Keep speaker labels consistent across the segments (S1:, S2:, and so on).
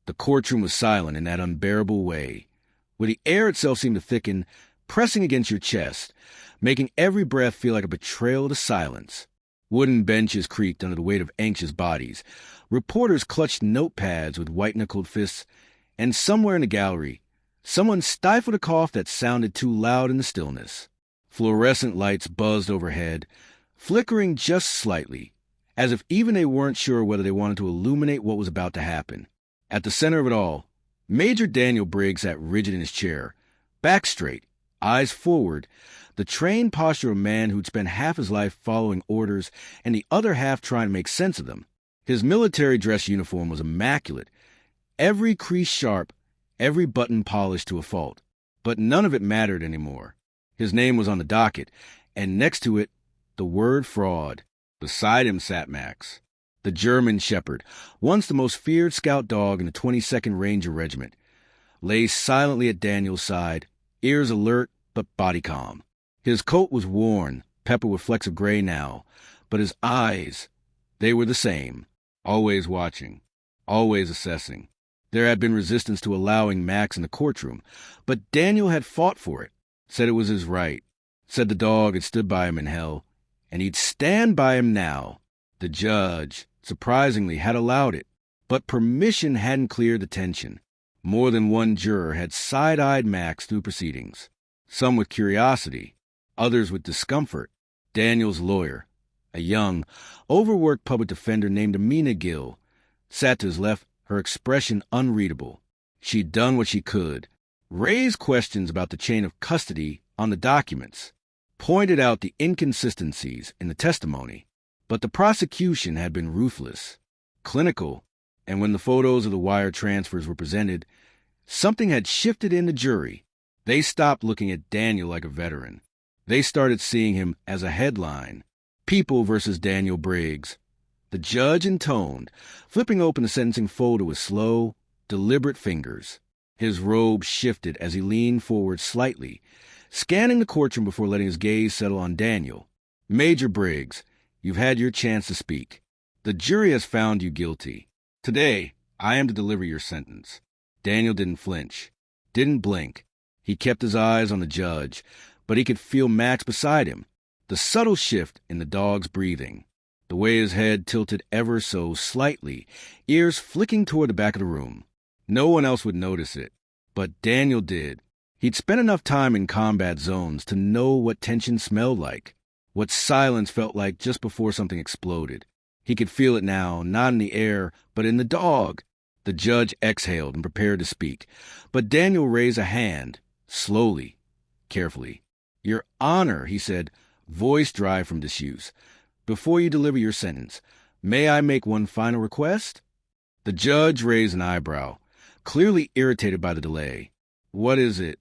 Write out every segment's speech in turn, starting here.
S1: The courtroom was silent in that unbearable way, where the air itself seemed to thicken, pressing against your chest, making every breath feel like a betrayal to silence. Wooden benches creaked under the weight of anxious bodies. Reporters clutched notepads with white-knuckled fists, and somewhere in the gallery, someone stifled a cough that sounded too loud in the stillness. Fluorescent lights buzzed overhead, flickering just slightly, as if even they weren't sure whether they wanted to illuminate what was about to happen. At the center of it all, Major Daniel Briggs sat rigid in his chair, back straight, eyes forward, the trained posture of a man who'd spent half his life following orders and the other half trying to make sense of them. His military dress uniform was immaculate, every crease sharp, every button polished to a fault. But none of it mattered anymore. His name was on the docket, and next to it, the word fraud. Beside him sat Max, the German Shepherd, once the most feared scout dog in the 22nd Ranger Regiment, lay silently at Daniel's side, ears alert but body calm. His coat was worn, peppered with flecks of gray now, but his eyes, they were the same, always watching, always assessing. There had been resistance to allowing Max in the courtroom, but Daniel had fought for it, said it was his right, said the dog had stood by him in hell, and he'd stand by him now. The judge, surprisingly, had allowed it, but permission hadn't cleared the tension. More than one juror had side-eyed Max through proceedings, some with curiosity, others with discomfort. Daniel's lawyer, a young, overworked public defender named Amina Gill, sat to his left, her expression unreadable. She'd done what she could, raised questions about the chain of custody on the documents, pointed out the inconsistencies in the testimony, but the prosecution had been ruthless, clinical, and when the photos of the wire transfers were presented, something had shifted in the jury. They stopped looking at Daniel like a veteran. They started seeing him as a headline. People versus Daniel Briggs. The judge intoned, flipping open the sentencing folder with slow, deliberate fingers. His robe shifted as he leaned forward slightly, scanning the courtroom before letting his gaze settle on Daniel. Major Briggs, you've had your chance to speak. The jury has found you guilty. Today, I am to deliver your sentence. Daniel didn't flinch, didn't blink. He kept his eyes on the judge, but he could feel Max beside him, the subtle shift in the dog's breathing, the way his head tilted ever so slightly, ears flicking toward the back of the room. No one else would notice it, but Daniel did. He'd spent enough time in combat zones to know what tension smelled like, what silence felt like just before something exploded. He could feel it now, not in the air, but in the dog. The judge exhaled and prepared to speak, but Daniel raised a hand, slowly, carefully. Your Honor, he said, voice dry from disuse, before you deliver your sentence, may I make one final request? The judge raised an eyebrow, clearly irritated by the delay. What is it?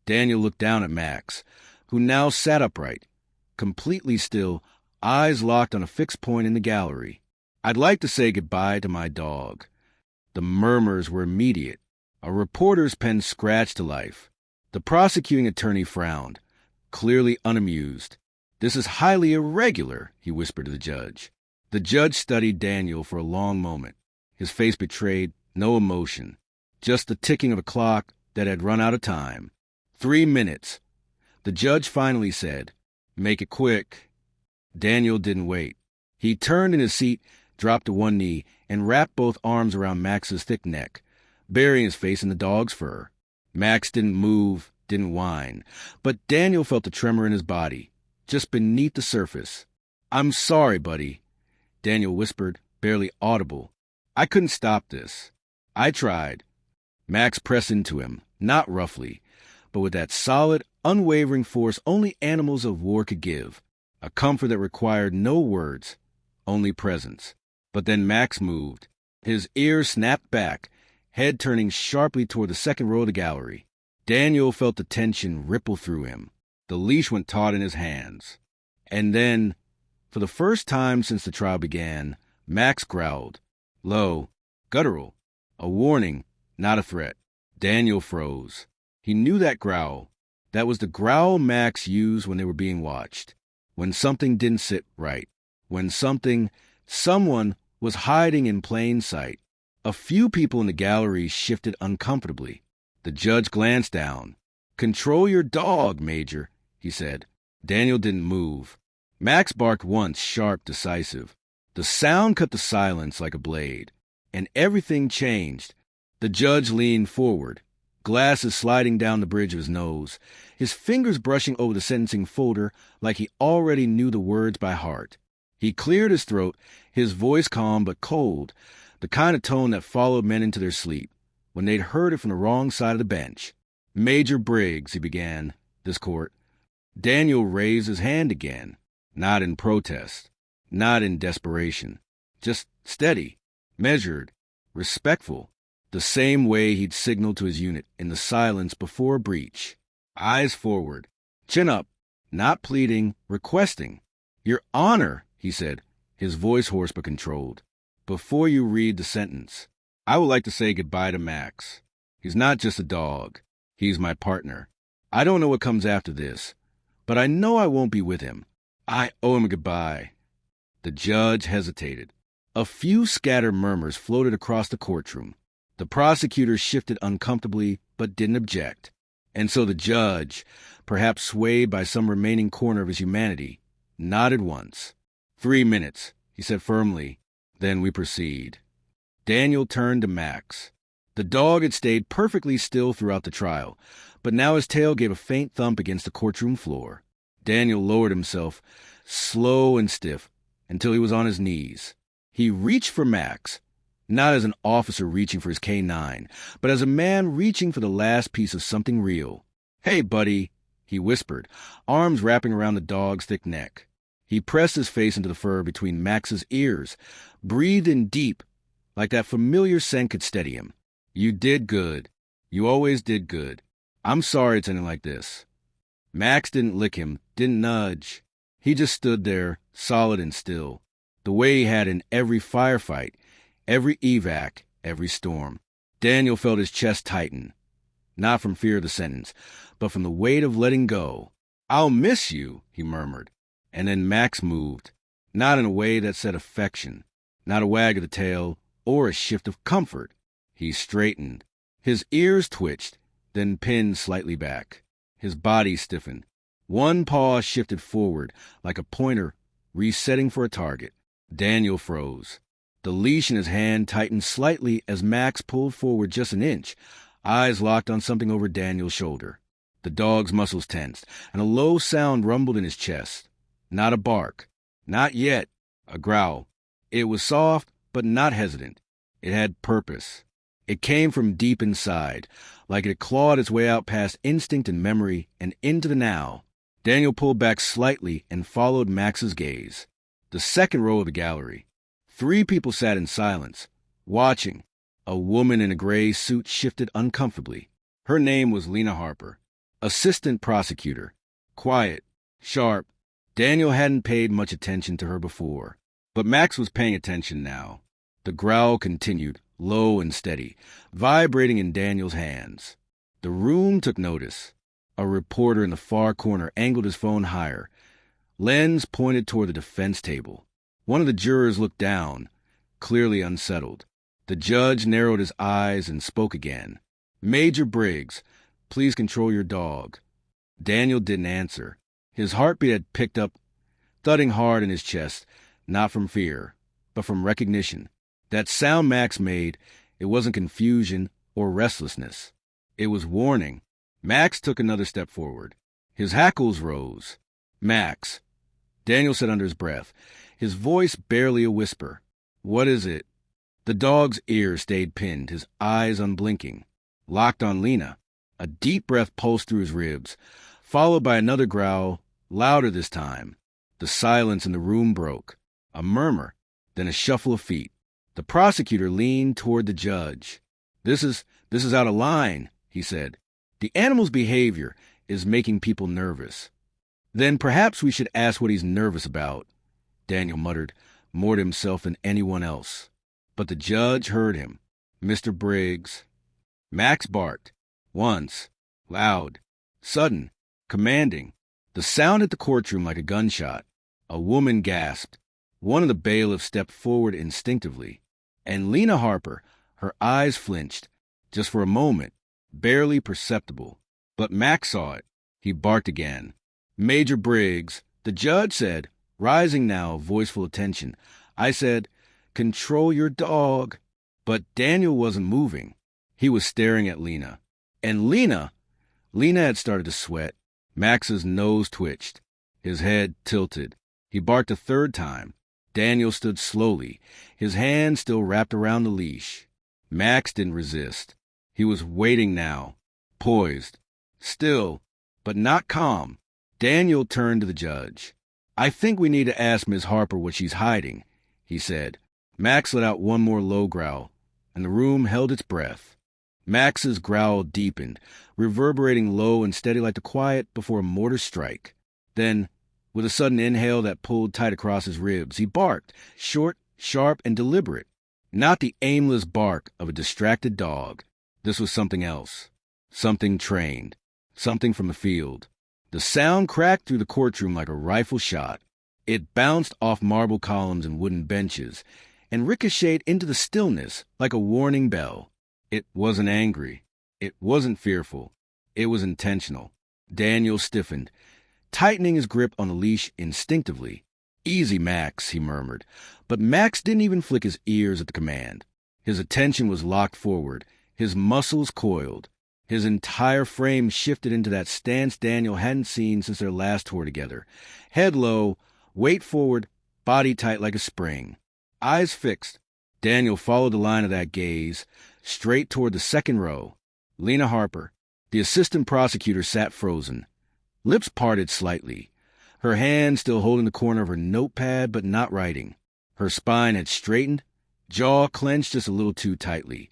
S1: Daniel looked down at Max, who now sat upright, completely still, eyes locked on a fixed point in the gallery. I'd like to say goodbye to my dog. The murmurs were immediate. A reporter's pen scratched to life. The prosecuting attorney frowned, clearly unamused. This is highly irregular, he whispered to the judge. The judge studied Daniel for a long moment. His face betrayed no emotion, just the ticking of a clock that had run out of time. 3 minutes. The judge finally said, make it quick. Daniel didn't wait. He turned in his seat, dropped to one knee, and wrapped both arms around Max's thick neck, burying his face in the dog's fur. Max didn't move, didn't whine, but Daniel felt the tremor in his body, just beneath the surface. I'm sorry, buddy, Daniel whispered, barely audible. I couldn't stop this. I tried. Max pressed into him, not roughly, but with that solid, unwavering force only animals of war could give, a comfort that required no words, only presence. But then Max moved. His ears snapped back, head turning sharply toward the second row of the gallery. Daniel felt the tension ripple through him. The leash went taut in his hands. And then, for the first time since the trial began, Max growled. Low, guttural, a warning, not a threat. Daniel froze. He knew that growl. That was the growl Max used when they were being watched, when something didn't sit right, when someone was hiding in plain sight. A few people in the gallery shifted uncomfortably. The judge glanced down. "Control your dog, Major," he said. Daniel didn't move. Max barked once, sharp, decisive. The sound cut the silence like a blade, and everything changed. The judge leaned forward, glasses sliding down the bridge of his nose, his fingers brushing over the sentencing folder like he already knew the words by heart. He cleared his throat, his voice calm but cold, the kind of tone that followed men into their sleep, when they'd heard it from the wrong side of the bench. "Major Briggs," he began, "this court." Daniel raised his hand again, not in protest, not in desperation, just steady, measured, respectful, the same way he'd signaled to his unit in the silence before a breach. Eyes forward, chin up, not pleading, requesting. "Your Honor," he said, his voice hoarse but controlled, "before you read the sentence, I would like to say goodbye to Max. He's not just a dog. He's my partner. I don't know what comes after this, but I know I won't be with him. I owe him a goodbye." The judge hesitated. A few scattered murmurs floated across the courtroom. The prosecutor shifted uncomfortably but didn't object. And so the judge, perhaps swayed by some remaining corner of his humanity, nodded once. 3 minutes, he said firmly. "Then we proceed." Daniel turned to Max. The dog had stayed perfectly still throughout the trial, but now his tail gave a faint thump against the courtroom floor. Daniel lowered himself, slow and stiff, until he was on his knees. He reached for Max, not as an officer reaching for his K9, but as a man reaching for the last piece of something real. "Hey, buddy," he whispered, arms wrapping around the dog's thick neck. He pressed his face into the fur between Max's ears, breathed in deep, like that familiar scent could steady him. "You did good. You always did good. I'm sorry it's ending like this." Max didn't lick him, didn't nudge. He just stood there, solid and still, the way he had in every firefight, every evac, every storm. Daniel felt his chest tighten, not from fear of the sentence, but from the weight of letting go. "I'll miss you," he murmured. And then Max moved, not in a way that said affection, not a wag of the tail or a shift of comfort. He straightened. His ears twitched, then pinned slightly back. His body stiffened. One paw shifted forward like a pointer resetting for a target. Daniel froze. The leash in his hand tightened slightly as Max pulled forward just an inch, eyes locked on something over Daniel's shoulder. The dog's muscles tensed, and a low sound rumbled in his chest. Not a bark. Not yet. A growl. It was soft, but not hesitant. It had purpose. It came from deep inside, like it had clawed its way out past instinct and memory and into the now. Daniel pulled back slightly and followed Max's gaze. The second row of the gallery. 3 people sat in silence, watching. A woman in a gray suit shifted uncomfortably. Her name was Lena Harper, assistant prosecutor. Quiet, sharp. Daniel hadn't paid much attention to her before, but Max was paying attention now. The growl continued, low and steady, vibrating in Daniel's hands. The room took notice. A reporter in the far corner angled his phone higher. Lens pointed toward the defense table. One of the jurors looked down, clearly unsettled. The judge narrowed his eyes and spoke again. "Major Briggs, please control your dog." Daniel didn't answer. His heartbeat had picked up, thudding hard in his chest, not from fear, but from recognition. That sound Max made, it wasn't confusion or restlessness. It was warning. Max took another step forward. His hackles rose. "Max," Daniel said under his breath, his voice barely a whisper. "What is it?" The dog's ear stayed pinned, his eyes unblinking, locked on Lena. A deep breath pulsed through his ribs, followed by another growl, louder this time. The silence in the room broke. A murmur, then a shuffle of feet. The prosecutor leaned toward the judge. This is out of line," he said. "The animal's behavior is making people nervous." "Then perhaps we should ask what he's nervous about," Daniel muttered, more to himself than anyone else. But the judge heard him. "Mr. Briggs." Max barked. Once. Loud. Sudden. Commanding. The sound hit the courtroom like a gunshot. A woman gasped. One of the bailiffs stepped forward instinctively. And Lena Harper, Her eyes flinched, just for a moment, barely perceptible. But Max saw it. He barked again. "Major Briggs," the judge said, rising now, voice full of tension. I said, "Control your dog." But Daniel wasn't moving. He was staring at Lena. And Lena had started to sweat. Max's nose twitched. His head tilted. He barked a third time. Daniel stood slowly, his hand still wrapped around the leash. Max didn't resist. He was waiting now, poised, still, but not calm. Daniel turned to the judge. "I think we need to ask Miss Harper what she's hiding," he said. Max let out one more low growl, and the room held its breath. Max's growl deepened, reverberating low and steady like the quiet before a mortar strike. Then, with a sudden inhale that pulled tight across his ribs, he barked, short, sharp, and deliberate. Not the aimless bark of a distracted dog. This was something else. Something trained. Something from the field. The sound cracked through the courtroom like a rifle shot. It bounced off marble columns and wooden benches, and ricocheted into the stillness like a warning bell. It wasn't angry. It wasn't fearful. It was intentional. Daniel stiffened, tightening his grip on the leash instinctively. "Easy, Max," he murmured. But Max didn't even flick his ears at the command. His attention was locked forward, his muscles coiled. His entire frame shifted into that stance Daniel hadn't seen since their last tour together. Head low, weight forward, body tight like a spring. Eyes fixed. Daniel followed the line of that gaze, straight toward the second row. Lena Harper, the assistant prosecutor, sat frozen, lips parted slightly, her hand still holding the corner of her notepad but not writing. Her spine had straightened, jaw clenched just a little too tightly,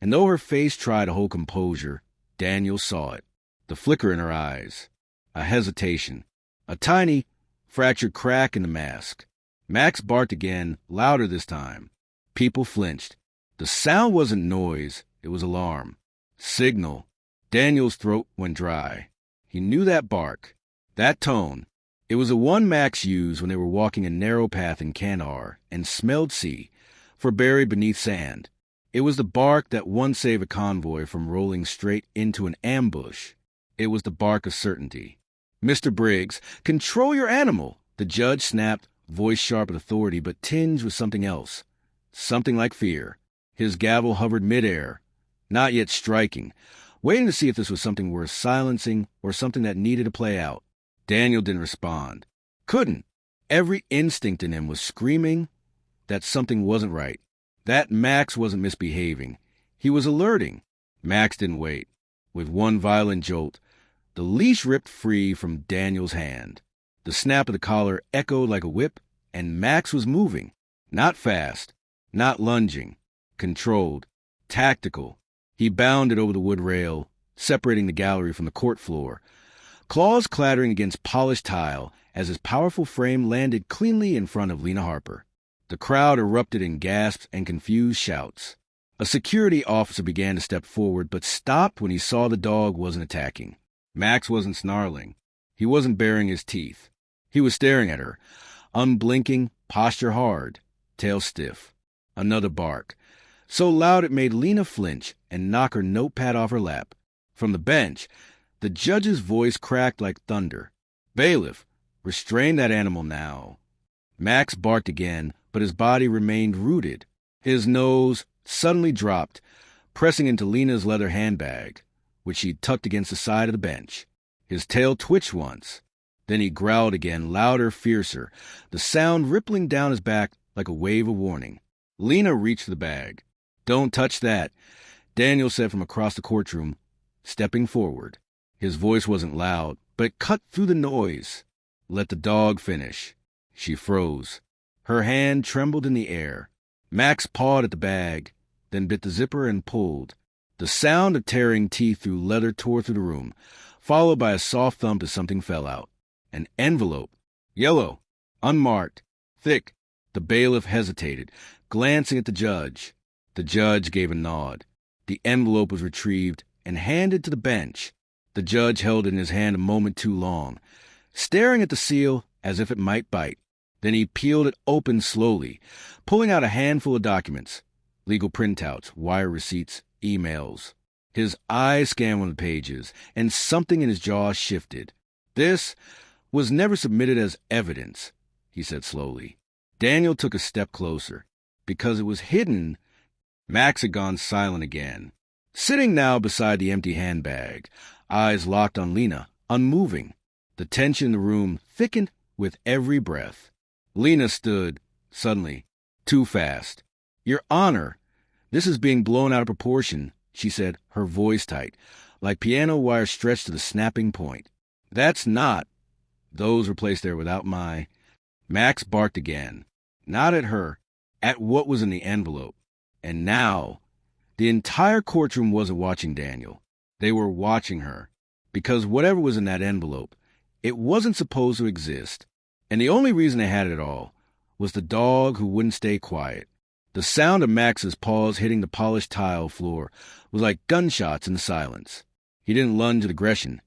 S1: and though her face tried to hold composure, Daniel saw it. The flicker in her eyes, a hesitation, a tiny, fractured crack in the mask. Max barked again, louder this time. People flinched. The sound wasn't noise, it was alarm. Signal. Daniel's throat went dry. He knew that bark, that tone. It was the one Max used when they were walking a narrow path in Canar and smelled sea, for buried beneath sand. It was the bark that once saved a convoy from rolling straight into an ambush. It was the bark of certainty. "Mr. Briggs, control your animal," the judge snapped, voice sharp with authority but tinged with something else. Something like fear. His gavel hovered midair, not yet striking, waiting to see if this was something worth silencing or something that needed to play out. Daniel didn't respond. Couldn't. Every instinct in him was screaming that something wasn't right, that Max wasn't misbehaving. He was alerting. Max didn't wait. With one violent jolt, the leash ripped free from Daniel's hand. The snap of the collar echoed like a whip, and Max was moving. Not fast, not lunging, controlled, tactical. He bounded over the wood rail, separating the gallery from the court floor, claws clattering against polished tile as his powerful frame landed cleanly in front of Lena Harper. The crowd erupted in gasps and confused shouts. A security officer began to step forward, but stopped when he saw the dog wasn't attacking. Max wasn't snarling. He wasn't baring his teeth. He was staring at her, unblinking, posture hard, tail stiff. Another bark, so loud it made Lena flinch and knock her notepad off her lap. From the bench, the judge's voice cracked like thunder. "Bailiff, restrain that animal now." Max barked again, but his body remained rooted. His nose suddenly dropped, pressing into Lena's leather handbag, which she tucked against the side of the bench. His tail twitched once. Then he growled again, louder, fiercer, the sound rippling down his back like a wave of warning. Lena reached for the bag. "Don't touch that," Daniel said from across the courtroom, stepping forward. His voice wasn't loud, but it cut through the noise. "Let the dog finish." She froze. Her hand trembled in the air. Max pawed at the bag, then bit the zipper and pulled. The sound of tearing teeth through leather tore through the room, followed by a soft thump as something fell out. An envelope. Yellow. Unmarked. Thick. The bailiff hesitated, glancing at the judge. The judge gave a nod. The envelope was retrieved and handed to the bench. The judge held it in his hand a moment too long, staring at the seal as if it might bite. Then he peeled it open slowly, pulling out a handful of documents. Legal printouts, wire receipts, emails. His eyes scanned one of the pages, and something in his jaw shifted. This was never submitted as evidence, he said slowly. Daniel took a step closer. Because it was hidden, Max had gone silent again. Sitting now beside the empty handbag, eyes locked on Lena, unmoving. The tension in the room thickened with every breath. Lena stood, suddenly, too fast. Your Honor, this is being blown out of proportion, she said, her voice tight, like piano wire stretched to the snapping point. That's not. Those were placed there without my... Max barked again. Not at her, at what was in the envelope. And now, the entire courtroom wasn't watching Daniel. They were watching her. Because whatever was in that envelope, it wasn't supposed to exist. And the only reason they had it all was the dog who wouldn't stay quiet. The sound of Max's paws hitting the polished tile floor was like gunshots in the silence. He didn't lunge with aggression.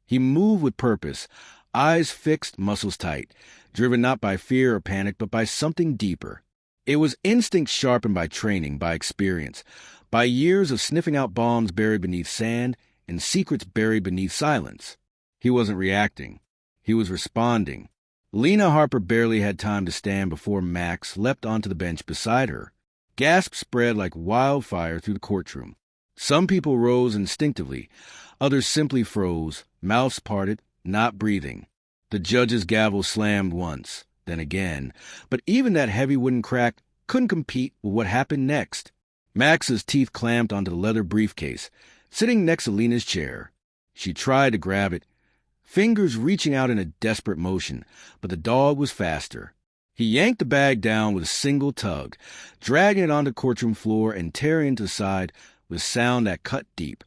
S1: He moved with purpose, eyes fixed, muscles tight, driven not by fear or panic, but by something deeper. It was instinct sharpened by training, by experience, by years of sniffing out bombs buried beneath sand and secrets buried beneath silence. He wasn't reacting. He was responding. Lena Harper barely had time to stand before Max leapt onto the bench beside her. Gasps spread like wildfire through the courtroom. Some people rose instinctively. Others simply froze, mouths parted, not breathing. The judge's gavel slammed once, then again. But even that heavy wooden crack couldn't compete with what happened next. Max's teeth clamped onto the leather briefcase, sitting next to Lena's chair. She tried to grab it, fingers reaching out in a desperate motion, but the dog was faster. He yanked the bag down with a single tug, dragging it onto the courtroom floor and tearing it to the side with sound that cut deep,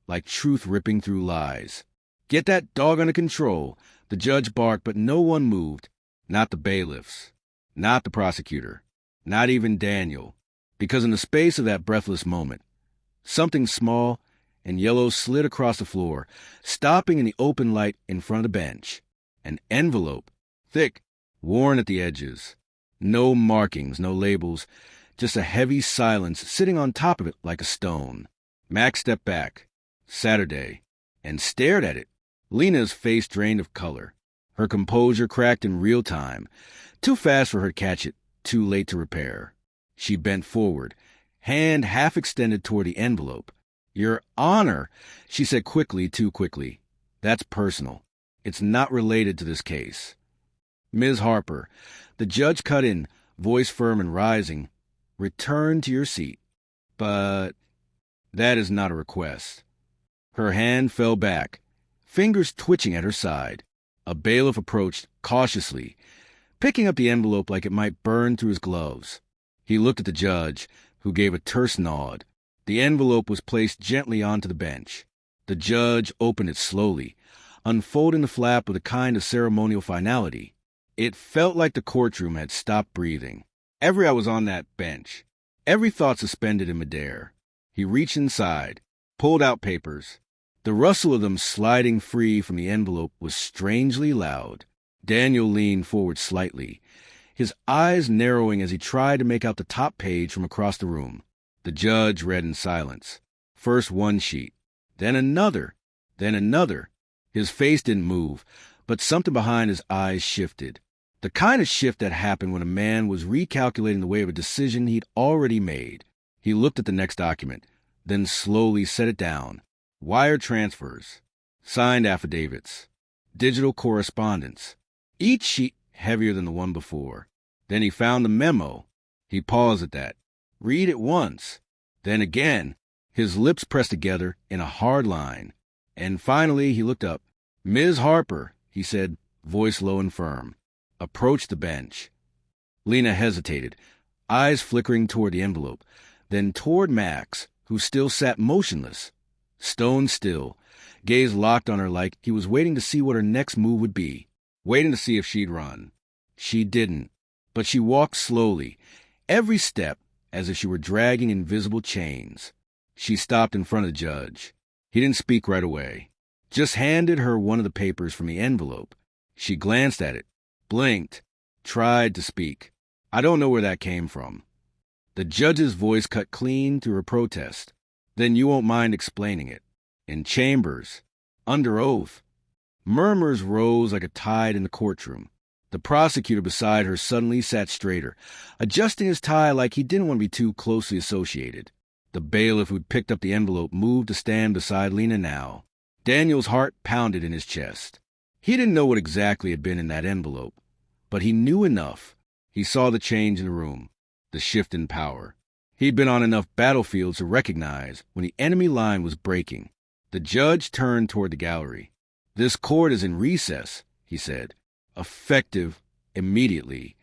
S1: like truth ripping through lies. Get that dog under control, the judge barked, but no one moved. Not the bailiffs, not the prosecutor, not even Daniel, because in the space of that breathless moment, something small and yellow slid across the floor, stopping in the open light in front of the bench. An envelope, thick, worn at the edges. No markings, no labels, just a heavy silence sitting on top of it like a stone. Max stepped back, Saturday, and stared at it. Lena's face drained of color. Her composure cracked in real time, too fast for her to catch it, too late to repair. She bent forward, hand half extended toward the envelope. Your Honor, she said quickly, too quickly. That's personal. It's not related to this case. Ms. Harper, the judge cut in, voice firm and rising. Return to your seat. But that is not a request. Her hand fell back, fingers twitching at her side. A bailiff approached cautiously, picking up the envelope like it might burn through his gloves. He looked at the judge, who gave a terse nod. The envelope was placed gently onto the bench. The judge opened it slowly, unfolding the flap with a kind of ceremonial finality. It felt like the courtroom had stopped breathing. Every eye was on that bench, every thought suspended in midair. He reached inside, pulled out papers. The rustle of them sliding free from the envelope was strangely loud. Daniel leaned forward slightly, his eyes narrowing as he tried to make out the top page from across the room. The judge read in silence. First one sheet, then another, then another. His face didn't move, but something behind his eyes shifted. The kind of shift that happened when a man was recalculating the weight of a decision he'd already made. He looked at the next document, then slowly set it down. Wire transfers, signed affidavits, digital correspondence. Each sheet heavier than the one before. Then he found the memo. He paused at that. Read it once, then again, his lips pressed together in a hard line. And finally he looked up. Ms. Harper, he said, voice low and firm. Approached the bench. Lena hesitated, eyes flickering toward the envelope, then toward Max, who still sat motionless, stone still, gaze locked on her like he was waiting to see what her next move would be, waiting to see if she'd run. She didn't, but she walked slowly, every step as if she were dragging invisible chains. She stopped in front of the judge. He didn't speak right away, just handed her one of the papers from the envelope. She glanced at it, blinked, tried to speak. I don't know where that came from. The judge's voice cut clean through her protest. Then you won't mind explaining it. In chambers. Under oath. Murmurs rose like a tide in the courtroom. The prosecutor beside her suddenly sat straighter, adjusting his tie like he didn't want to be too closely associated. The bailiff who'd picked up the envelope moved to stand beside Lena now. Daniel's heart pounded in his chest. He didn't know what exactly had been in that envelope, but he knew enough. He saw the change in the room, the shift in power. He'd been on enough battlefields to recognize when the enemy line was breaking. The judge turned toward the gallery. "This court is in recess," he said. Effective immediately.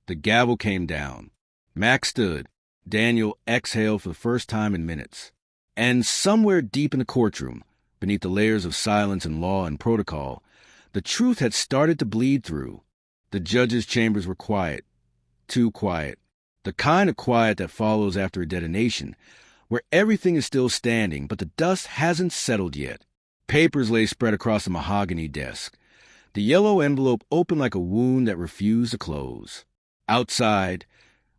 S1: The gavel came down. Max stood. Daniel exhaled for the first time in minutes. And somewhere deep in the courtroom, beneath the layers of silence and law and protocol, the truth had started to bleed through. The judge's chambers were quiet. Too quiet. The kind of quiet that follows after a detonation, where everything is still standing, but the dust hasn't settled yet. Papers lay spread across the mahogany desk. The yellow envelope opened like a wound that refused to close. Outside,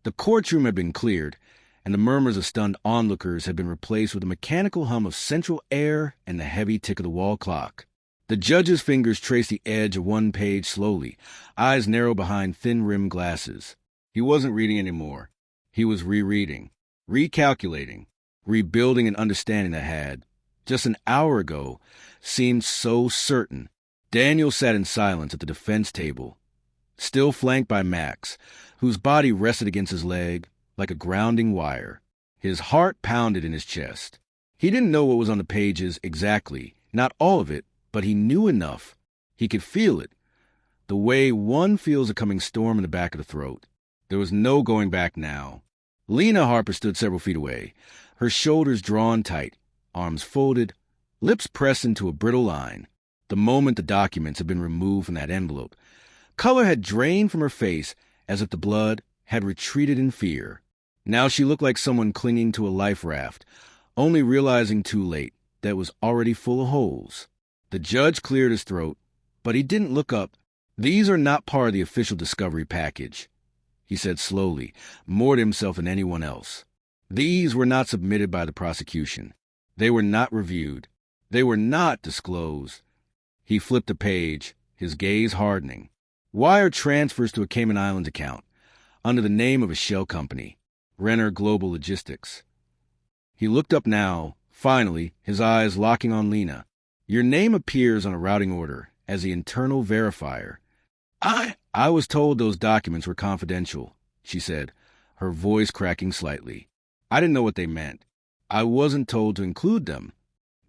S1: the courtroom had been cleared, and the murmurs of stunned onlookers had been replaced with a mechanical hum of central air and the heavy tick of the wall clock. The judge's fingers traced the edge of one page slowly, eyes narrow behind thin-rimmed glasses. He wasn't reading anymore. He was rereading, recalculating, rebuilding an understanding that had, just an hour ago, seemed so certain. Daniel sat in silence at the defense table, still flanked by Max, whose body rested against his leg like a grounding wire. His heart pounded in his chest. He didn't know what was on the pages exactly, not all of it, but he knew enough. He could feel it, the way one feels a coming storm in the back of the throat. There was no going back now. Lena Harper stood several feet away, her shoulders drawn tight, arms folded, lips pressed into a brittle line. The moment the documents had been removed from that envelope, color had drained from her face as if the blood had retreated in fear. Now she looked like someone clinging to a life raft, only realizing too late that it was already full of holes. The judge cleared his throat, but he didn't look up. "These are not part of the official discovery package," he said slowly, more to himself than anyone else. "These were not submitted by the prosecution. They were not reviewed. They were not disclosed." He flipped a page, his gaze hardening. Wire transfers to a Cayman Islands account, under the name of a shell company, Renner Global Logistics. He looked up now, finally, his eyes locking on Lena. "Your name appears on a routing order as the internal verifier." I was told those documents were confidential," she said, her voice cracking slightly. "I didn't know what they meant. I wasn't told to include them."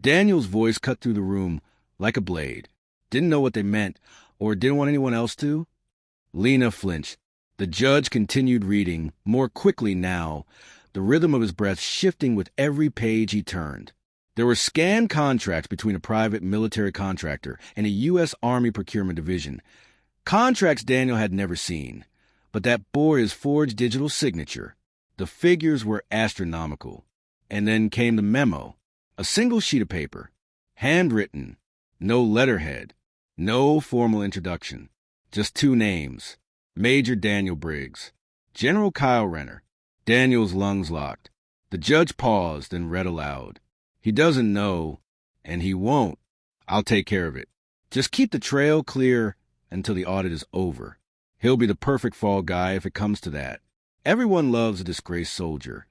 S1: Daniel's voice cut through the room like a blade. Didn't know what they meant, or didn't want anyone else to? Lena flinched. The judge continued reading, more quickly now, the rhythm of his breath shifting with every page he turned. There were scanned contracts between a private military contractor and a U.S. Army procurement division. Contracts Daniel had never seen, but that bore his forged digital signature. The figures were astronomical. And then came the memo, a single sheet of paper, handwritten, no letterhead, no formal introduction, just two names, Major Daniel Briggs, General Kyle Renner. Daniel's lungs locked. The judge paused and read aloud. "He doesn't know, and he won't. I'll take care of it. Just keep the trail clear until the audit is over. He'll be the perfect fall guy if it comes to that. Everyone loves a disgraced soldier."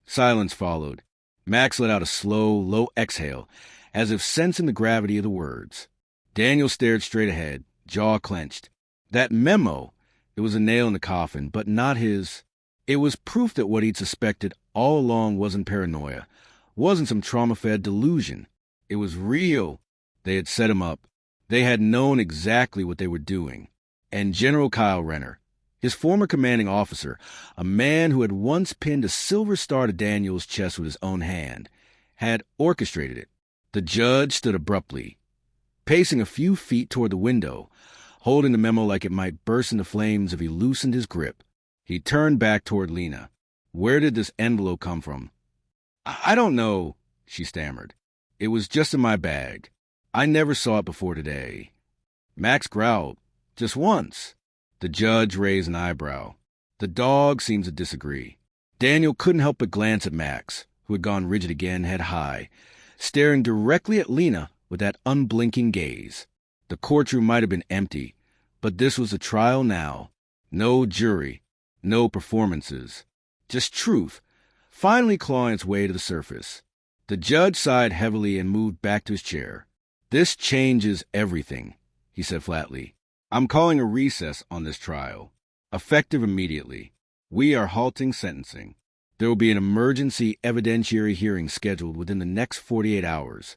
S1: Silence followed. Max let out a slow, low exhale, as if sensing the gravity of the words. Daniel stared straight ahead, jaw clenched. That memo, it was a nail in the coffin, but not his. It was proof that what he'd suspected all along wasn't paranoia, wasn't some trauma-fed delusion. It was real. They had set him up. They had known exactly what they were doing. And General Kyle Renner, his former commanding officer, a man who had once pinned a silver star to Daniel's chest with his own hand, had orchestrated it. The judge stood abruptly, pacing a few feet toward the window, holding the memo like it might burst into flames if he loosened his grip. He turned back toward Lena. "Where did this envelope come from?" I don't know," she stammered. "It was just in my bag. I never saw it before today." Max growled. "Just once." The judge raised an eyebrow. "The dog seems to disagree." Daniel couldn't help but glance at Max, who had gone rigid again, head high, staring directly at Lena with that unblinking gaze. The courtroom might have been empty, but this was a trial now. No jury, no performances, just truth, finally clawing its way to the surface. The judge sighed heavily and moved back to his chair. "This changes everything," he said flatly. "I'm calling a recess on this trial, effective immediately. We are halting sentencing. There will be an emergency evidentiary hearing scheduled within the next 48 hours.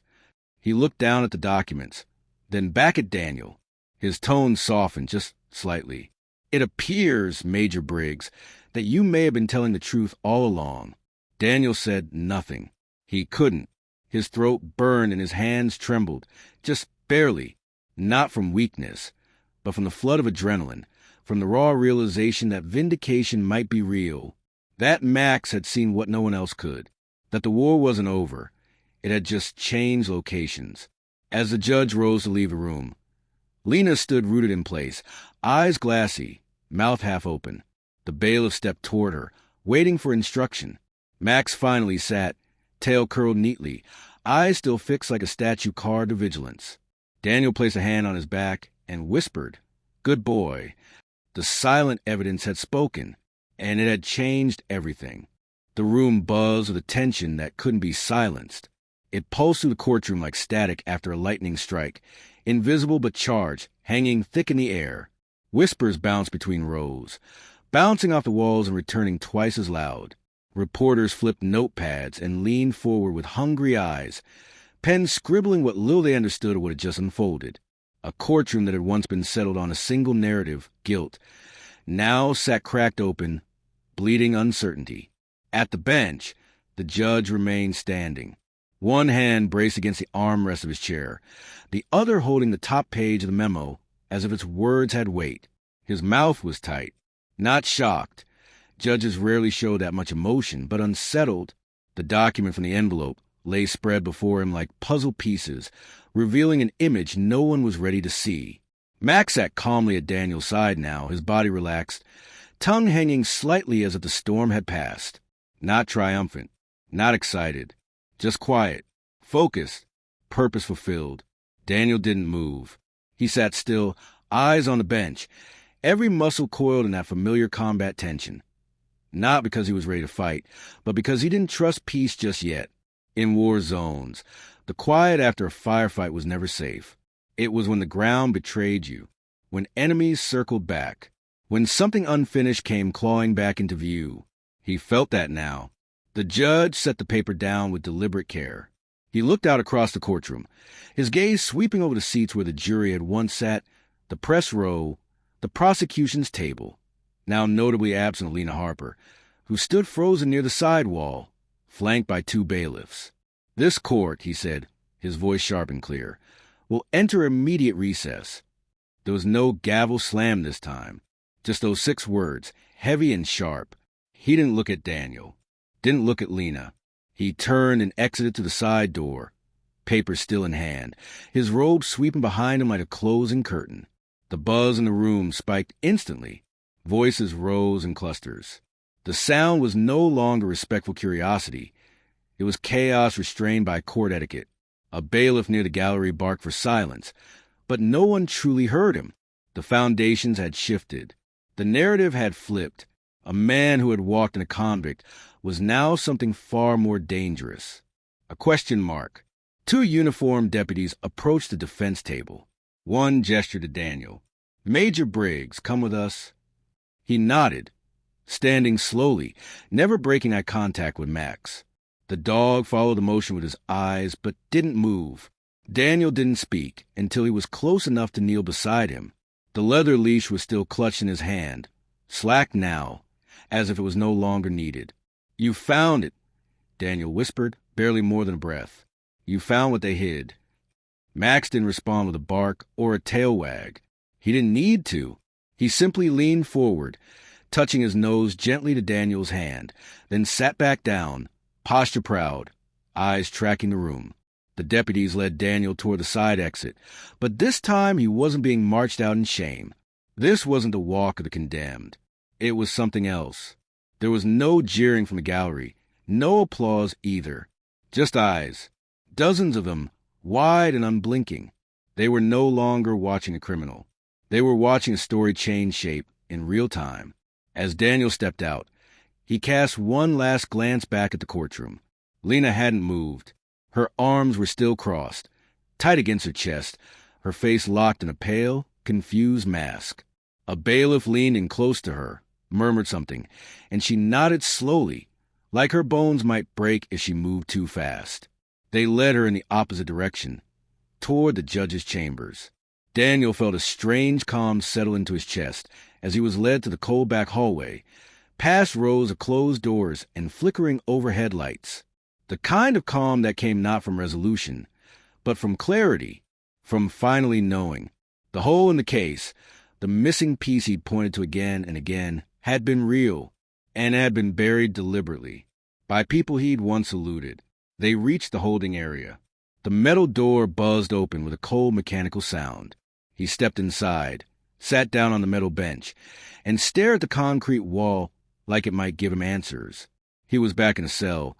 S1: He looked down at the documents, then back at Daniel. His tone softened just slightly. "It appears, Major Briggs, that you may have been telling the truth all along." Daniel said nothing. He couldn't. His throat burned and his hands trembled, just barely, not from weakness, but from the flood of adrenaline, from the raw realization that vindication might be real, that Max had seen what no one else could, that the war wasn't over. It had just changed locations. As the judge rose to leave the room, Lena stood rooted in place, eyes glassy, mouth half open. The bailiff stepped toward her, waiting for instruction. Max finally sat, tail curled neatly, eyes still fixed like a statue carved to vigilance. Daniel placed a hand on his back and whispered, "Good boy." The silent evidence had spoken, and it had changed everything. The room buzzed with a tension that couldn't be silenced. It pulsed through the courtroom like static after a lightning strike, invisible but charged, hanging thick in the air. Whispers bounced between rows, bouncing off the walls and returning twice as loud. Reporters flipped notepads and leaned forward with hungry eyes, pens scribbling what little they understood of what had just unfolded. A courtroom that had once been settled on a single narrative, guilt, now sat cracked open, bleeding uncertainty. At the bench, the judge remained standing, one hand braced against the armrest of his chair, the other holding the top page of the memo as if its words had weight. His mouth was tight, not shocked. Judges rarely show that much emotion, but unsettled. The document from the envelope lay spread before him like puzzle pieces, revealing an image no one was ready to see. Max sat calmly at Daniel's side now, his body relaxed, tongue hanging slightly as if the storm had passed. Not triumphant, not excited, just quiet, focused, purpose fulfilled. Daniel didn't move. He sat still, eyes on the bench, every muscle coiled in that familiar combat tension. Not because he was ready to fight, but because he didn't trust peace just yet. In war zones, the quiet after a firefight was never safe. It was when the ground betrayed you, when enemies circled back, when something unfinished came clawing back into view. He felt that now. The judge set the paper down with deliberate care. He looked out across the courtroom, his gaze sweeping over the seats where the jury had once sat, the press row, the prosecution's table, now notably absent Lena Harper, who stood frozen near the side wall, flanked by two bailiffs. "This court," he said, his voice sharp and clear, "will enter immediate recess." There was no gavel slam this time, just those 6 words, heavy and sharp. He didn't look at Daniel, didn't look at Lena. He turned and exited to the side door, paper still in hand, his robe sweeping behind him like a closing curtain. The buzz in the room spiked instantly. Voices rose in clusters. The sound was no longer respectful curiosity. It was chaos restrained by court etiquette. A bailiff near the gallery barked for silence, but no one truly heard him. The foundations had shifted. The narrative had flipped. A man who had walked in a convict was now something far more dangerous. A question mark. 2 uniformed deputies approached the defense table. One gestured to Daniel. "Major Briggs, come with us." He nodded, standing slowly, never breaking eye contact with Max. The dog followed the motion with his eyes, but didn't move. Daniel didn't speak until he was close enough to kneel beside him. The leather leash was still clutched in his hand, slack now, as if it was no longer needed. "You found it," Daniel whispered, barely more than a breath. "You found what they hid." Max didn't respond with a bark or a tail wag. He didn't need to. He simply leaned forward, touching his nose gently to Daniel's hand, then sat back down, posture proud, eyes tracking the room. The deputies led Daniel toward the side exit, but this time he wasn't being marched out in shame. This wasn't the walk of the condemned. It was something else. There was no jeering from the gallery, no applause either. Just eyes, dozens of them, wide and unblinking. They were no longer watching a criminal. They were watching a story change shape in real time. As Daniel stepped out, he cast one last glance back at the courtroom. Lena hadn't moved. Her arms were still crossed, tight against her chest, her face locked in a pale, confused mask. A bailiff leaned in close to her, murmured something, and she nodded slowly, like her bones might break if she moved too fast. They led her in the opposite direction, toward the judge's chambers. Daniel felt a strange calm settle into his chest as he was led to the cold back hallway, past rows of closed doors and flickering overhead lights. The kind of calm that came not from resolution, but from clarity, from finally knowing. The hole in the case, the missing piece he'd pointed to again and again, had been real, and had been buried deliberately, by people he'd once eluded. They reached the holding area. The metal door buzzed open with a cold mechanical sound. He stepped inside, sat down on the metal bench, and stared at the concrete wall like it might give him answers. He was back in a cell,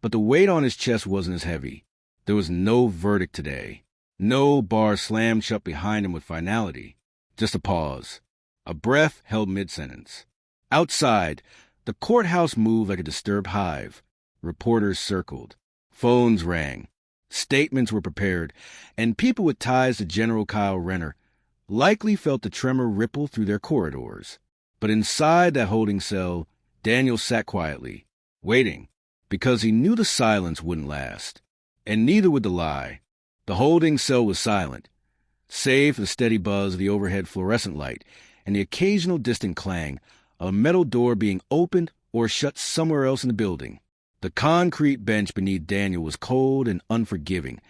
S1: but the weight on his chest wasn't as heavy. There was no verdict today. No bar slammed shut behind him with finality. Just a pause. A breath held mid-sentence. Outside, the courthouse moved like a disturbed hive. Reporters circled. Phones rang. Statements were prepared, and people with ties to General Kyle Renner likely felt the tremor ripple through their corridors. But inside that holding cell, Daniel sat quietly, waiting, because he knew the silence wouldn't last. And neither would the lie. The holding cell was silent, save for the steady buzz of the overhead fluorescent light and the occasional distant clang of a metal door being opened or shut somewhere else in the building. The concrete bench beneath Daniel was cold and unforgiving,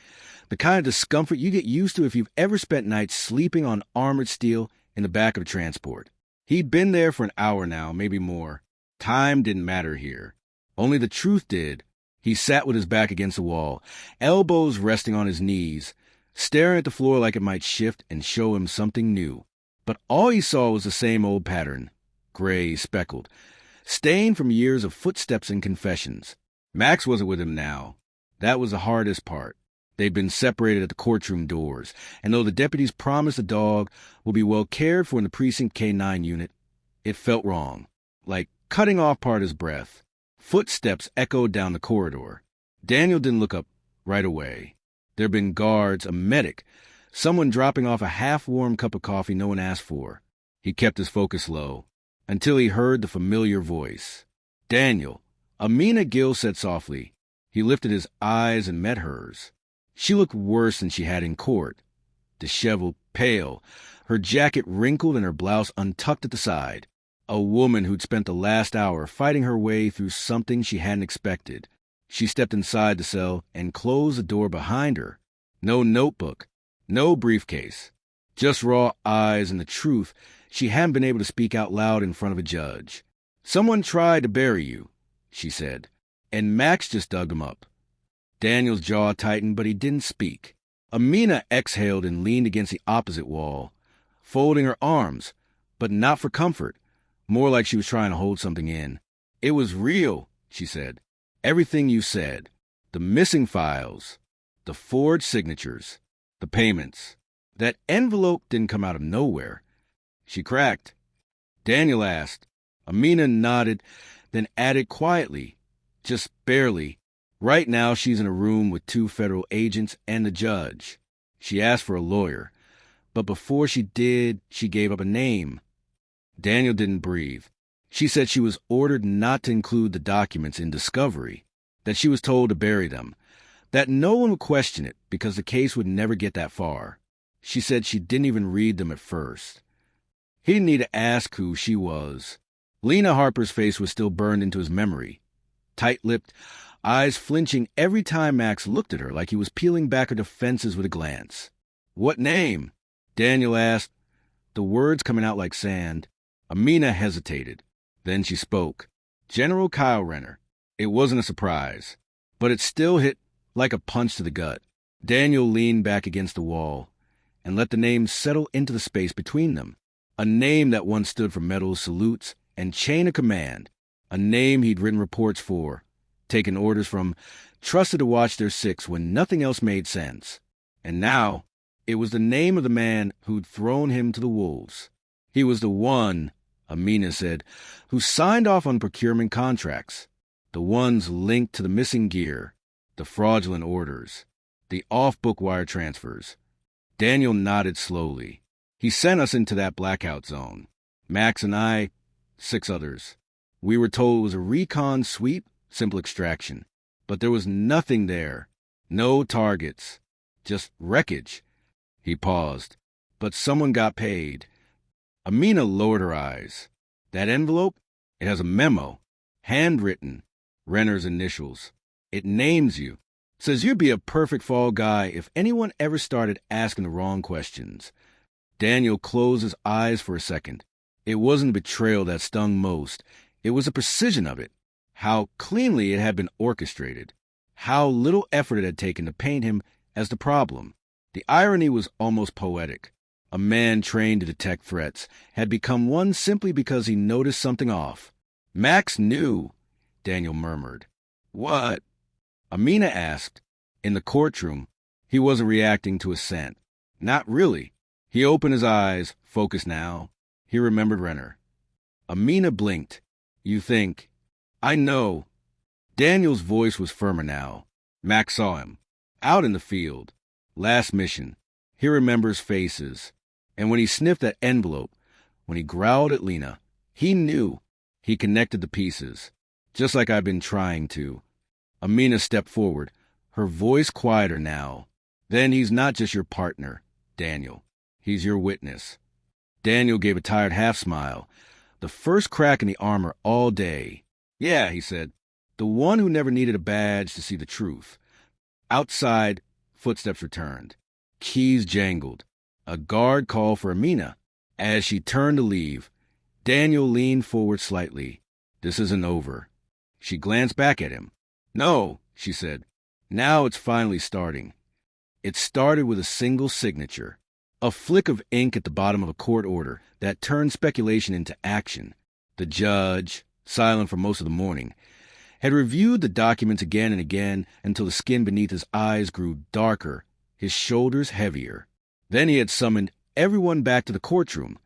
S1: the kind of discomfort you get used to if you've ever spent nights sleeping on armored steel in the back of a transport. He'd been there for an hour now, maybe more. Time didn't matter here. Only the truth did. He sat with his back against the wall, elbows resting on his knees, staring at the floor like it might shift and show him something new. But all he saw was the same old pattern, gray, speckled, stained from years of footsteps and confessions. Max wasn't with him now. That was the hardest part. They'd been separated at the courtroom doors, and though the deputies promised the dog would be well cared for in the Precinct K9 unit, it felt wrong, like cutting off part of his breath. Footsteps echoed down the corridor. Daniel didn't look up right away. There'd been guards, a medic, someone dropping off a half-warm cup of coffee no one asked for. He kept his focus low, until he heard the familiar voice. Daniel, Amina Gill said softly. He lifted his eyes and met hers. She looked worse than she had in court. Disheveled, pale, her jacket wrinkled and her blouse untucked at the side. A woman who'd spent the last hour fighting her way through something she hadn't expected. She stepped inside the cell and closed the door behind her. No notebook, no briefcase, just raw eyes and the truth she hadn't been able to speak out loud in front of a judge. Someone tried to bury you, she said, and Max just dug him up. Daniel's jaw tightened, but he didn't speak. Amina exhaled and leaned against the opposite wall, folding her arms, but not for comfort, more like she was trying to hold something in. It was real, she said. Everything you said. The missing files, the forged signatures, the payments. That envelope didn't come out of nowhere. She cracked. Daniel asked. Amina nodded, then added quietly, just barely, right now she's in a room with 2 federal agents and the judge. She asked for a lawyer, but before she did, she gave up a name. Daniel didn't breathe. She said she was ordered not to include the documents in discovery, that she was told to bury them, that no one would question it because the case would never get that far. She said she didn't even read them at first. He didn't need to ask who she was. Lena Harper's face was still burned into his memory, tight-lipped, eyes flinching every time Max looked at her like he was peeling back her defenses with a glance. What name? Daniel asked, the words coming out like sand. Amina hesitated. Then she spoke. General Kyle Renner. It wasn't a surprise, but it still hit like a punch to the gut. Daniel leaned back against the wall and let the name settle into the space between them. A name that once stood for medals, salutes, and chain of command. a name he'd written reports for, taken orders from, trusted to watch their six when nothing else made sense. And now, it was the name of the man who'd thrown him to the wolves. He was the one, Amina said, who signed off on procurement contracts, the ones linked to the missing gear, the fraudulent orders, the off-book wire transfers. Daniel nodded slowly. He sent us into that blackout zone. Max and I, 6 others. We were told it was a recon sweep, simple extraction. But there was nothing there. No targets. Just wreckage. He paused. But someone got paid. Amina lowered her eyes. That envelope? It has a memo. Handwritten. Renner's initials. It names you. Says you'd be a perfect fall guy if anyone ever started asking the wrong questions. Daniel closed his eyes for a second. It wasn't betrayal that stung most. It was the precision of it. How cleanly it had been orchestrated. How little effort it had taken to paint him as the problem. The irony was almost poetic. A man trained to detect threats had become one simply because he noticed something off. Max knew, Daniel murmured. What? Amina asked. In the courtroom, he wasn't reacting to assent. Not really. He opened his eyes, focused now. He remembered Renner. Amina blinked. You think... I know. Daniel's voice was firmer now. Max saw him. Out in the field. Last mission. He remembers faces. And when he sniffed that envelope, when he growled at Lena, he knew. He connected the pieces. Just like I've been trying to. Amina stepped forward, her voice quieter now. Then he's not just your partner, Daniel. He's your witness. Daniel gave a tired half-smile. The first crack in the armor all day. Yeah, he said. The one who never needed a badge to see the truth. Outside, footsteps returned. Keys jangled. A guard called for Amina. As she turned to leave, Daniel leaned forward slightly. This isn't over. She glanced back at him. No, she said. Now it's finally starting. It started with a single signature. A flick of ink at the bottom of a court order that turned speculation into action. The judge, silent for most of the morning, had reviewed the documents again and again until the skin beneath his eyes grew darker, his shoulders heavier. Then he had summoned everyone back to the courtroom,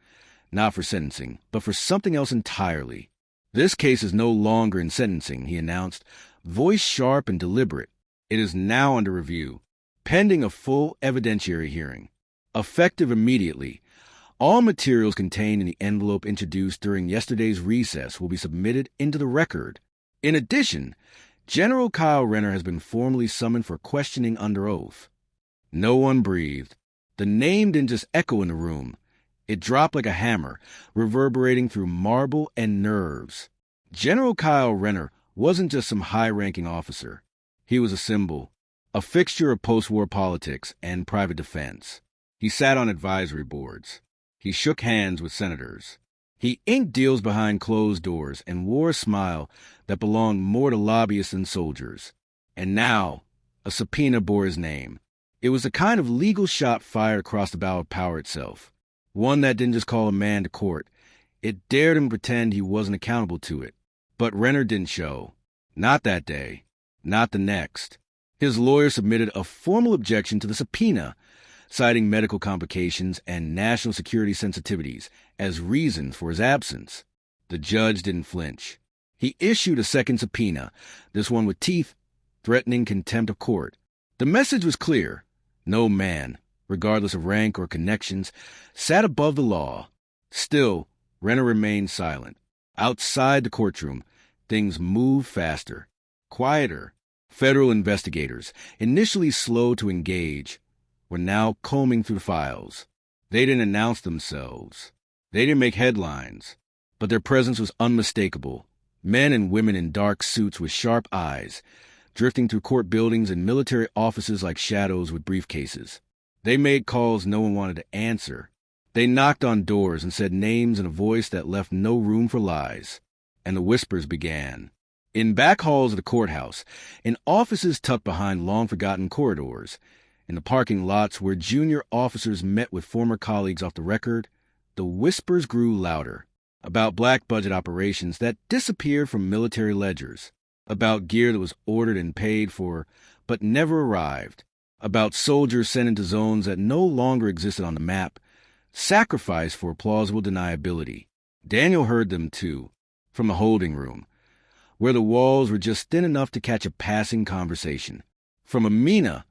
S1: not for sentencing, but for something else entirely. This case is no longer in sentencing, he announced, voice sharp and deliberate. It is now under review, pending a full evidentiary hearing. Effective immediately, all materials contained in the envelope introduced during yesterday's recess will be submitted into the record. In addition, General Kyle Renner has been formally summoned for questioning under oath. No one breathed. The name didn't just echo in the room. It dropped like a hammer, reverberating through marble and nerves. General Kyle Renner wasn't just some high-ranking officer. He was a symbol, a fixture of post-war politics and private defense. He sat on advisory boards. He shook hands with senators. He inked deals behind closed doors and wore a smile that belonged more to lobbyists than soldiers. And now, a subpoena bore his name. It was the kind of legal shot fired across the bow of power itself. One that didn't just call a man to court. It dared him to pretend he wasn't accountable to it. But Renner didn't show. Not that day. Not the next. His lawyer submitted a formal objection to the subpoena, citing medical complications and national security sensitivities as reasons for his absence. The judge didn't flinch. He issued a second subpoena, this one with teeth, threatening contempt of court. The message was clear. No man, regardless of rank or connections, sat above the law. Still, Renner remained silent. Outside the courtroom, things moved faster, quieter. Federal investigators, initially slow to engage, were now combing through the files. They didn't announce themselves. They didn't make headlines. But their presence was unmistakable. Men and women in dark suits with sharp eyes, drifting through court buildings and military offices like shadows with briefcases. They made calls no one wanted to answer. They knocked on doors and said names in a voice that left no room for lies. And the whispers began. In back halls of the courthouse, in offices tucked behind long-forgotten corridors, in the parking lots where junior officers met with former colleagues off the record, the whispers grew louder. about black-budget operations that disappeared from military ledgers, about gear that was ordered and paid for but never arrived, about soldiers sent into zones that no longer existed on the map, sacrificed for plausible deniability. Daniel heard them, too, from the holding room, where the walls were just thin enough to catch a passing conversation. From Amina,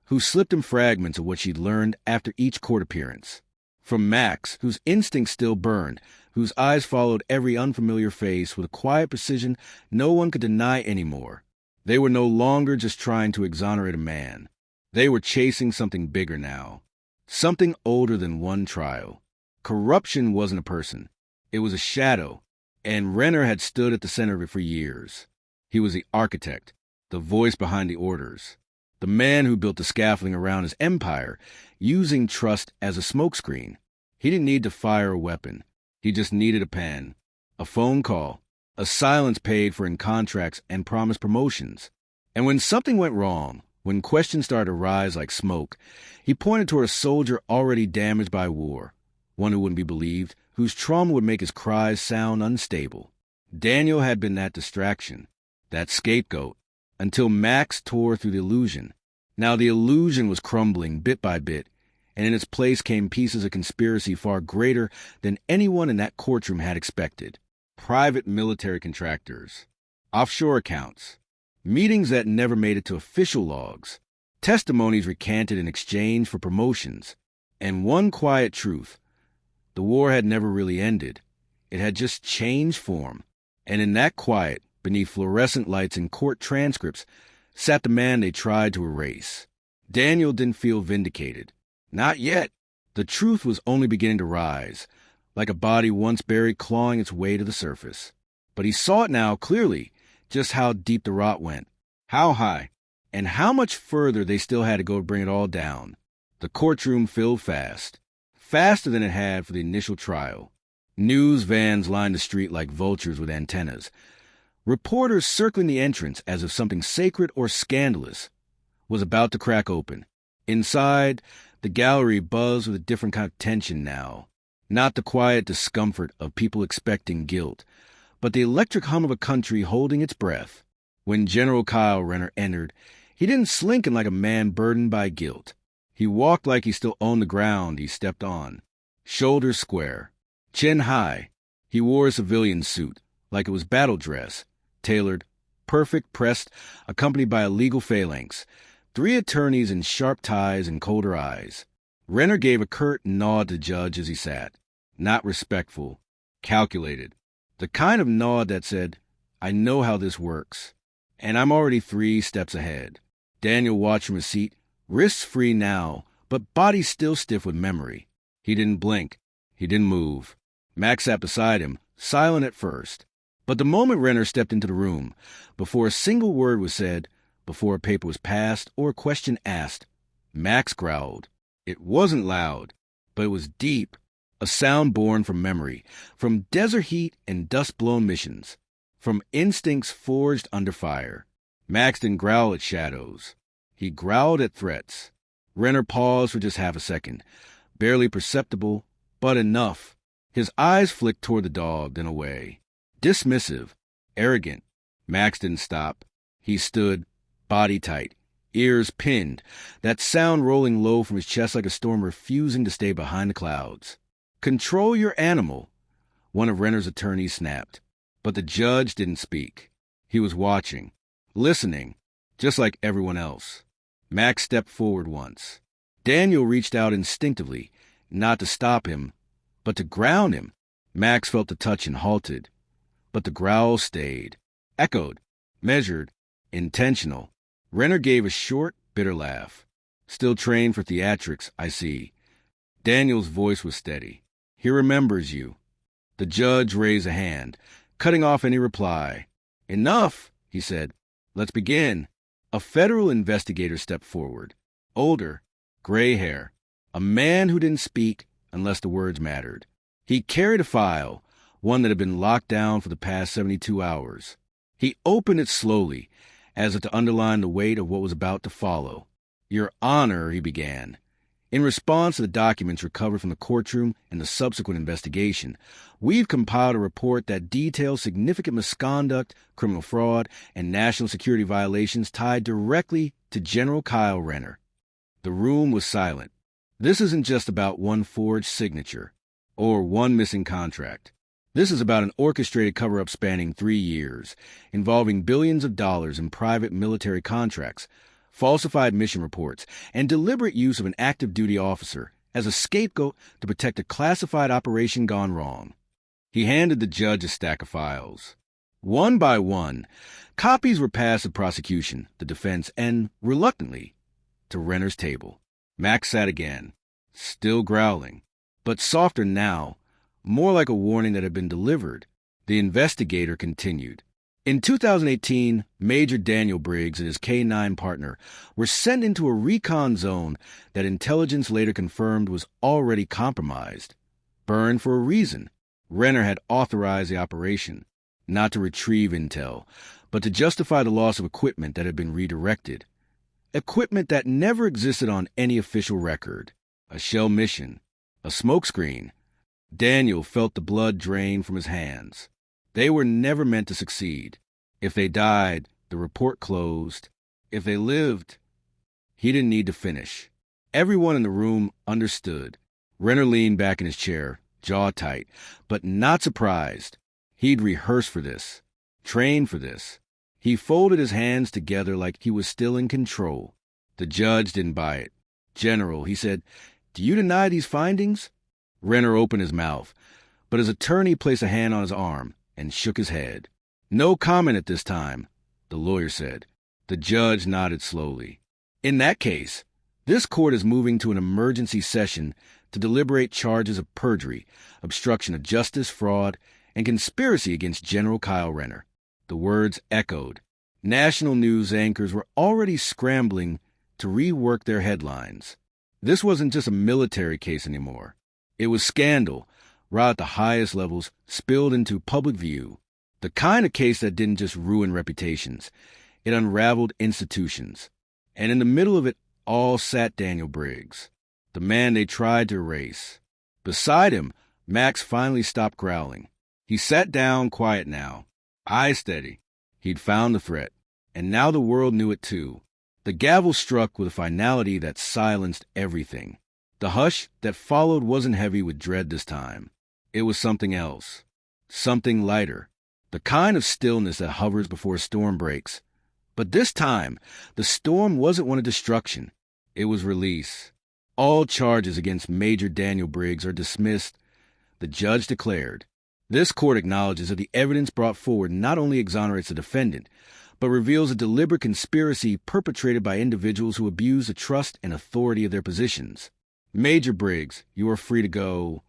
S1: who slipped him fragments of what she'd learned after each court appearance. From Max, whose instincts still burned, whose eyes followed every unfamiliar face with a quiet precision no one could deny anymore. They were no longer just trying to exonerate a man. They were chasing something bigger now. Something older than one trial. Corruption wasn't a person. It was a shadow, and Renner had stood at the center of it for years. He was the architect, the voice behind the orders, the man who built the scaffolding around his empire, using trust as a smokescreen. He didn't need to fire a weapon. He just needed a pen, a phone call, a silence paid for in contracts and promised promotions. And when something went wrong, when questions started to rise like smoke, he pointed toward a soldier already damaged by war, one who wouldn't be believed, whose trauma would make his cries sound unstable. Daniel had been that distraction, that scapegoat, until Max tore through the illusion. Now the illusion was crumbling bit by bit, and in its place came pieces of conspiracy far greater than anyone in that courtroom had expected. Private military contractors, offshore accounts, meetings that never made it to official logs, testimonies recanted in exchange for promotions, and one quiet truth: the war had never really ended. It had just changed form, and in that quiet, beneath fluorescent lights and court transcripts, sat the man they tried to erase. Daniel didn't feel vindicated. Not yet. The truth was only beginning to rise, like a body once buried clawing its way to the surface. But he saw it now clearly, just how deep the rot went, how high, and how much further they still had to go to bring it all down. The courtroom filled fast, faster than it had for the initial trial. News vans lined the street like vultures with antennas, reporters circling the entrance as if something sacred or scandalous was about to crack open. Inside, the gallery buzzed with a different kind of tension now. Not the quiet discomfort of people expecting guilt, but the electric hum of a country holding its breath. When General Kyle Renner entered, he didn't slink in like a man burdened by guilt. He walked like he still owned the ground he stepped on. Shoulders square, chin high. He wore a civilian suit, like it was battle dress, tailored, perfect, pressed, accompanied by a legal phalanx. 3 attorneys in sharp ties and colder eyes. Renner gave a curt nod to the judge as he sat. Not respectful, calculated. The kind of nod that said, "I know how this works, and I'm already 3 steps ahead." Daniel watched from his seat, wrists free now, but body still stiff with memory. He didn't blink. He didn't move. Max sat beside him, silent at first. But the moment Renner stepped into the room, before a single word was said, before a paper was passed or a question asked, Max growled. It wasn't loud, but it was deep, a sound born from memory, from desert heat and dust-blown missions, from instincts forged under fire. Max didn't growl at shadows. He growled at threats. Renner paused for just half a second, barely perceptible, but enough. His eyes flicked toward the dog, then away. Dismissive, arrogant. Max didn't stop. He stood, body tight, ears pinned, that sound rolling low from his chest like a storm refusing to stay behind the clouds. "Control your animal," one of Renner's attorneys snapped. But the judge didn't speak. He was watching, listening, just like everyone else. Max stepped forward once. Daniel reached out instinctively, not to stop him, but to ground him. Max felt the touch and halted. But the growl stayed, echoed, measured, intentional. Renner gave a short, bitter laugh. "Still trained for theatrics, I see." Daniel's voice was steady. "He remembers you." The judge raised a hand, cutting off any reply. "Enough," he said. "Let's begin." A federal investigator stepped forward. Older, gray hair. A man who didn't speak unless the words mattered. He carried a file, one that had been locked down for the past 72 hours. He opened it slowly, as if to underline the weight of what was about to follow. "Your Honor," he began. In response to the documents recovered from the courtroom and the subsequent investigation, we've compiled a report that details significant misconduct, criminal fraud, and national security violations tied directly to General Kyle Renner. The room was silent. This isn't just about one forged signature or one missing contract. This is about an orchestrated cover-up spanning 3 years, involving billions of dollars in private military contracts, falsified mission reports, and deliberate use of an active duty officer as a scapegoat to protect a classified operation gone wrong. He handed the judge a stack of files. One by one, copies were passed to prosecution, the defense, and, reluctantly, to Renner's table. Max sat again, still growling, but softer now, more like a warning that had been delivered. The investigator continued. In 2018, Major Daniel Briggs and his K-9 partner were sent into a recon zone that intelligence later confirmed was already compromised. Burned for a reason. Renner had authorized the operation, not to retrieve intel, but to justify the loss of equipment that had been redirected. Equipment that never existed on any official record. A shell mission. A smokescreen. Daniel felt the blood drain from his hands. They were never meant to succeed. If they died, the report closed. If they lived, he didn't need to finish. Everyone in the room understood. Renner leaned back in his chair, jaw tight, but not surprised. He'd rehearsed for this, trained for this. He folded his hands together like he was still in control. The judge didn't buy it. "General," he said, "do you deny these findings?" Renner opened his mouth, but his attorney placed a hand on his arm and shook his head. "No comment at this time," the lawyer said. The judge nodded slowly. "In that case, this court is moving to an emergency session to deliberate charges of perjury, obstruction of justice, fraud, and conspiracy against General Kyle Renner." The words echoed. National news anchors were already scrambling to rework their headlines. This wasn't just a military case anymore. It was scandal, right at the highest levels, spilled into public view. The kind of case that didn't just ruin reputations. It unraveled institutions. And in the middle of it all sat Daniel Briggs, the man they tried to erase. Beside him, Max finally stopped growling. He sat down, quiet now, eyes steady. He'd found the threat, and now the world knew it too. The gavel struck with a finality that silenced everything. The hush that followed wasn't heavy with dread this time. It was something else. Something lighter. The kind of stillness that hovers before a storm breaks. But this time, the storm wasn't one of destruction. It was release. All charges against Major Daniel Briggs are dismissed, the judge declared. This court acknowledges that the evidence brought forward not only exonerates the defendant, but reveals a deliberate conspiracy perpetrated by individuals who abuse the trust and authority of their positions. "Major Briggs, you are free to go."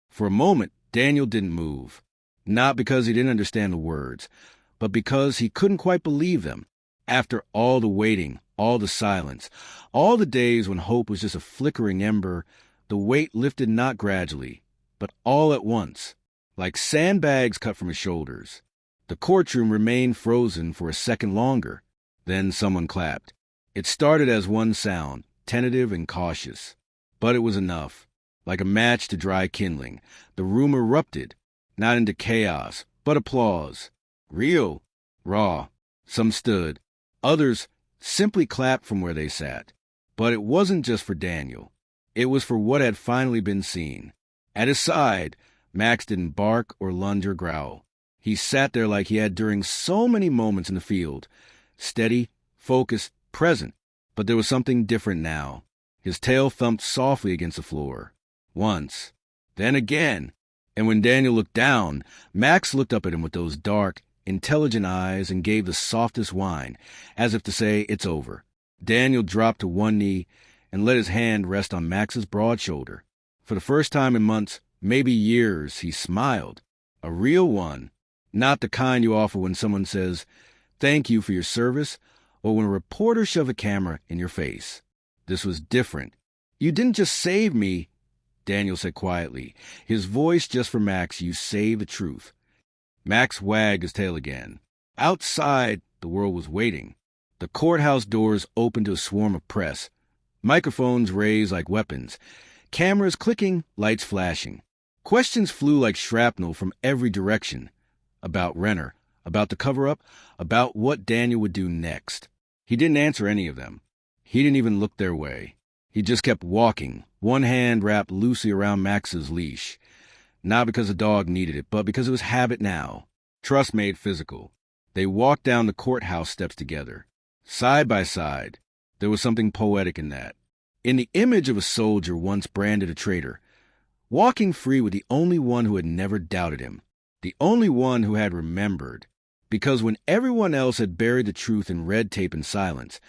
S1: For a moment, Daniel didn't move. Not because he didn't understand the words, but because he couldn't quite believe them. After all the waiting, all the silence, all the days when hope was just a flickering ember, the weight lifted not gradually, but all at once, like sandbags cut from his shoulders. The courtroom remained frozen for a second longer. Then someone clapped. It started as one sound, tentative and cautious. But it was enough. Like a match to dry kindling, the room erupted, not into chaos, but applause. Real, raw. Some stood. Others simply clapped from where they sat. But it wasn't just for Daniel. It was for what had finally been seen. At his side, Max didn't bark or lunge or growl. He sat there like he had during so many moments in the field. Steady, focused, present. But there was something different now. His tail thumped softly against the floor. Once. Then again. And when Daniel looked down, Max looked up at him with those dark, intelligent eyes and gave the softest whine, as if to say, "It's over." Daniel dropped to one knee and let his hand rest on Max's broad shoulder. For the first time in months, maybe years, he smiled. A real one. Not the kind you offer when someone says, "Thank you for your service," or when a reporter shoves a camera in your face. This was different. "You didn't just save me," Daniel said quietly. His voice just for Max, "You saved the truth." Max wagged his tail again. Outside, the world was waiting. The courthouse doors opened to a swarm of press. Microphones raised like weapons, cameras clicking, lights flashing. Questions flew like shrapnel from every direction. About Renner, about the cover-up, about what Daniel would do next. He didn't answer any of them. He didn't even look their way. He just kept walking, one hand wrapped loosely around Max's leash. Not because the dog needed it, but because it was habit now. Trust made physical. They walked down the courthouse steps together. Side by side. There was something poetic in that. In the image of a soldier once branded a traitor, walking free with the only one who had never doubted him, the only one who had remembered. Because when everyone else had buried the truth in red tape and silence,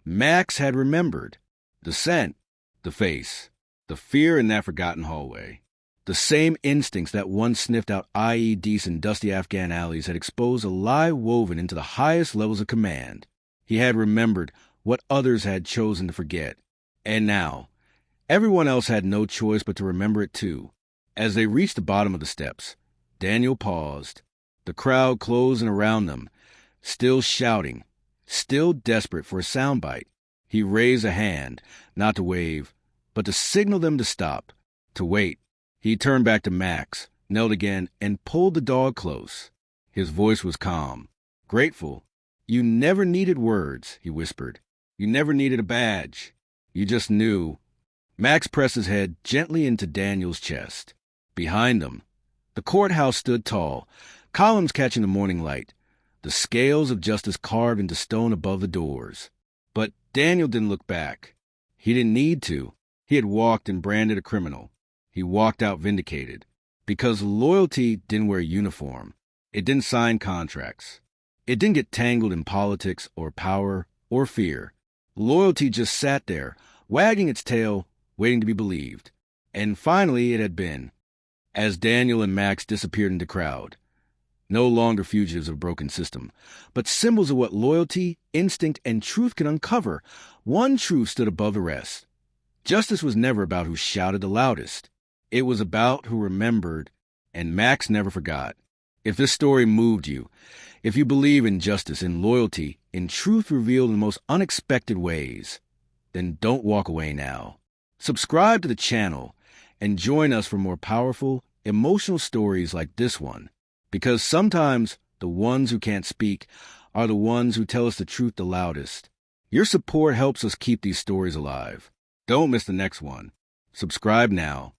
S1: Max had remembered. The scent, the face, the fear in that forgotten hallway. The same instincts that once sniffed out IEDs in dusty Afghan alleys had exposed a lie woven into the highest levels of command. He had remembered what others had chosen to forget. And now, everyone else had no choice but to remember it too. As they reached the bottom of the steps, Daniel paused. The crowd closing around them, still shouting, still desperate for a soundbite. He raised a hand, not to wave, but to signal them to stop, to wait. He turned back to Max, knelt again, and pulled the dog close. His voice was calm, grateful. "You never needed words," he whispered. "You never needed a badge. You just knew." Max pressed his head gently into Daniel's chest. Behind them, the courthouse stood tall, columns catching the morning light, the scales of justice carved into stone above the doors. But Daniel didn't look back. He didn't need to. He had walked and branded a criminal. He walked out vindicated. Because loyalty didn't wear a uniform. It didn't sign contracts. It didn't get tangled in politics or power or fear. Loyalty just sat there, wagging its tail, waiting to be believed. And finally it had been. As Daniel and Max disappeared in the crowd. No longer fugitives of a broken system, but symbols of what loyalty, instinct, and truth can uncover. One truth stood above the rest. Justice was never about who shouted the loudest. It was about who remembered, and Max never forgot. If this story moved you, if you believe in justice, in loyalty, in truth revealed in the most unexpected ways, then don't walk away now. Subscribe to the channel and join us for more powerful, emotional stories like this one. Because sometimes the ones who can't speak are the ones who tell us the truth the loudest. Your support helps us keep these stories alive. Don't miss the next one. Subscribe now.